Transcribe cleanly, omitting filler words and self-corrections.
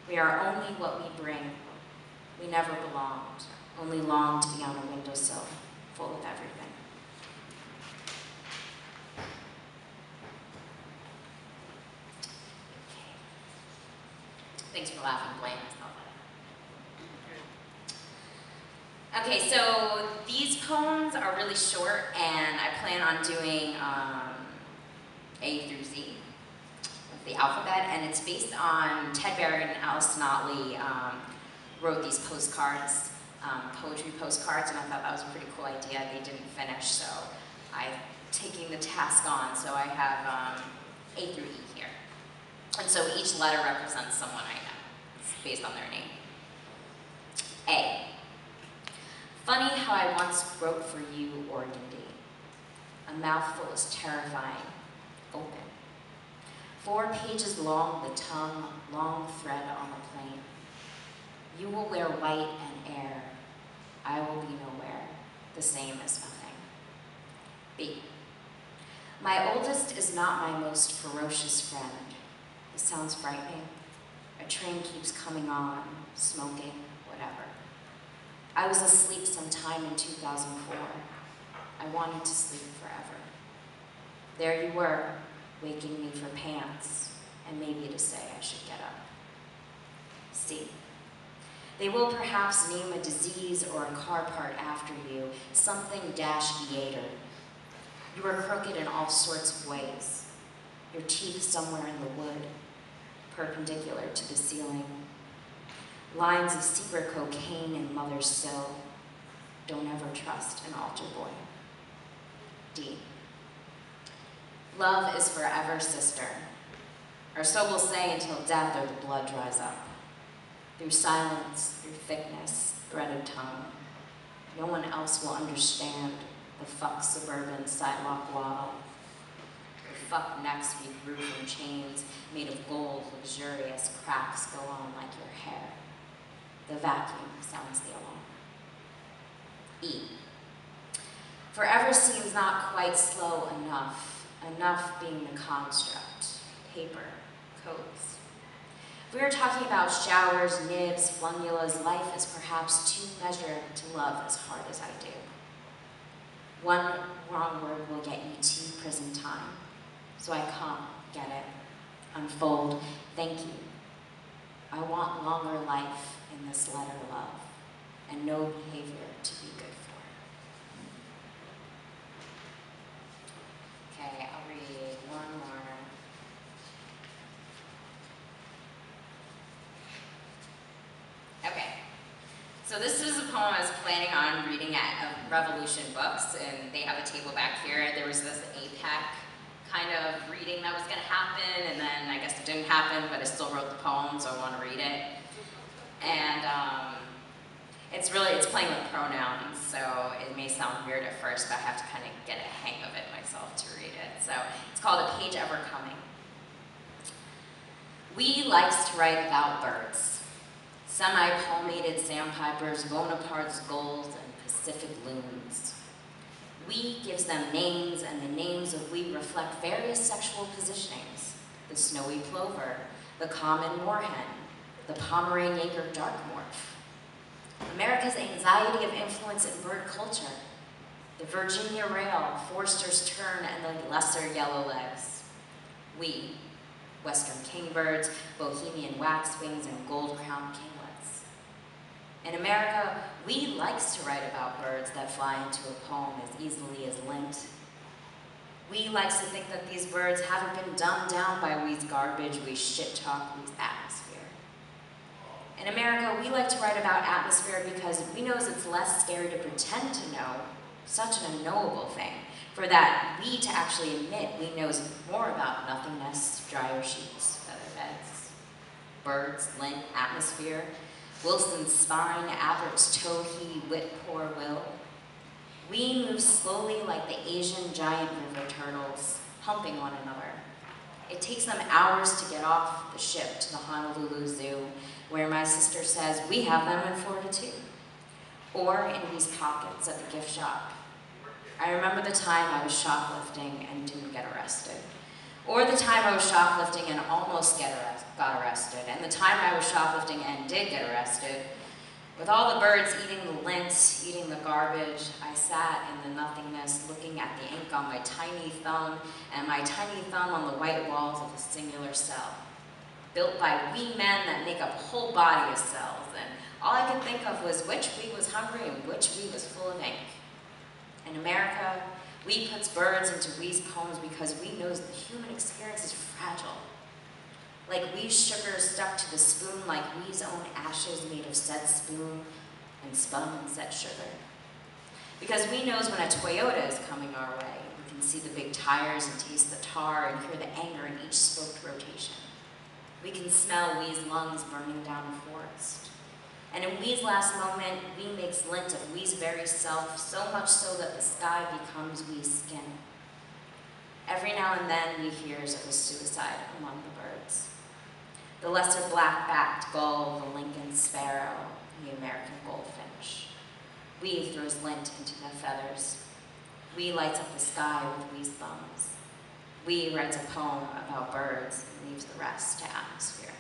We are only what we bring. We never belonged, only longed to be on a windowsill full of everything. Thanks for laughing, Blaine. Okay, so these poems are really short, and I plan on doing A through Z of the alphabet, and it's based on Ted Barrett and Alice Notley wrote these postcards, poetry postcards, and I thought that was a pretty cool idea. They didn't finish, so I'm taking the task on. So I have A through E here. And so each letter represents someone I know. It's based on their name. A. Funny how I once wrote for you organdy. A mouthful is terrifying. Open. 4 pages long, the tongue, long thread on the plane. You will wear white and air. I will be nowhere, the same as nothing. B. My oldest is not my most ferocious friend. It sounds frightening. A train keeps coming on, smoking, whatever. I was asleep sometime in 2004. I wanted to sleep forever. There you were, waking me for pants, and maybe to say I should get up. C. They will perhaps name a disease or a car part after you, something -eater. You are crooked in all sorts of ways. Your teeth somewhere in the wood, perpendicular to the ceiling. Lines of secret cocaine in mother's sill. Don't ever trust an altar boy. D. Love is forever, sister. Or so we'll say until death or the blood dries up. Through silence, through thickness, thread of tongue. No one else will understand the fuck suburban sidewalk waddle. The fuck necks we grew from chains made of gold, luxurious cracks go on like your hair. The vacuum sounds the alarm. E. Forever seems not quite slow enough, enough being the construct, paper, codes. If we are talking about showers, nibs, flungulas, life is perhaps too measured to love as hard as I do. One wrong word will get you to prison time. So I come, get it, unfold, thank you. I want longer life in this letter love, and no behavior to be good for. Okay, I'll read one more. Okay, so this is a poem I was planning on reading at Revolution Books, and they have a table back here. There was this APEC kind of reading that was going to happen, and then I guess it didn't happen, but I still wrote the poem, so I want to read it. And it's playing with pronouns, so it may sound weird at first, but I have to kind of get a hang of it myself to read it. So it's called A Page Ever Coming. We likes to write about birds. Semi-palmated sandpipers, Bonaparte's gulls, and Pacific loons. We gives them names, and the names of we reflect various sexual positionings. The snowy plover, the common moorhen, the Pomeranian Jaeger darkmorph. America's anxiety of influence in bird culture. The Virginia rail, Forster's tern, and the lesser yellowlegs. We, western kingbirds, Bohemian waxwings, and gold-crowned kinglets. In America, we likes to write about birds that fly into a poem as easily as lint. We likes to think that these birds haven't been dumbed down by we's garbage, we's shit talk, we's atmosphere. In America, we like to write about atmosphere because we knows it's less scary to pretend to know, such an unknowable thing, for that we to actually admit we knows more about nothingness, dryer sheets, feather beds, birds, lint, atmosphere, Wilson's spine, Abbott's towhee, wit poor will. We move slowly like the Asian giant river turtles, humping one another. It takes them hours to get off the ship to the Honolulu Zoo, where my sister says we have them in Florida too, or in these pockets at the gift shop. I remember the time I was shoplifting and didn't get arrested, Or the time I was shoplifting and almost got arrested, and the time I was shoplifting and did get arrested. With all the birds eating the lint, eating the garbage, I sat in the nothingness looking at the ink on my tiny thumb and my tiny thumb on the white walls of a singular cell, built by wee men that make up a whole body of cells, and all I could think of was which wee was hungry and which wee was full of ink. In America, we puts birds into we's poems because we knows the human experience is fragile. Like we's sugar stuck to the spoon, like we's own ashes made of said spoon and spun in said sugar. Because we knows when a Toyota is coming our way, we can see the big tires and taste the tar and hear the anger in each spoked rotation. We can smell we's lungs burning down a forest. And in we's last moment, we makes lint of we's very self, so much so that the sky becomes we's skin. Every now and then we hears of a suicide among the birds. The lesser black-backed gull, the Lincoln sparrow, the American goldfinch. We throws lint into their feathers. We lights up the sky with we's thumbs. We writes a poem about birds and leaves the rest to atmosphere.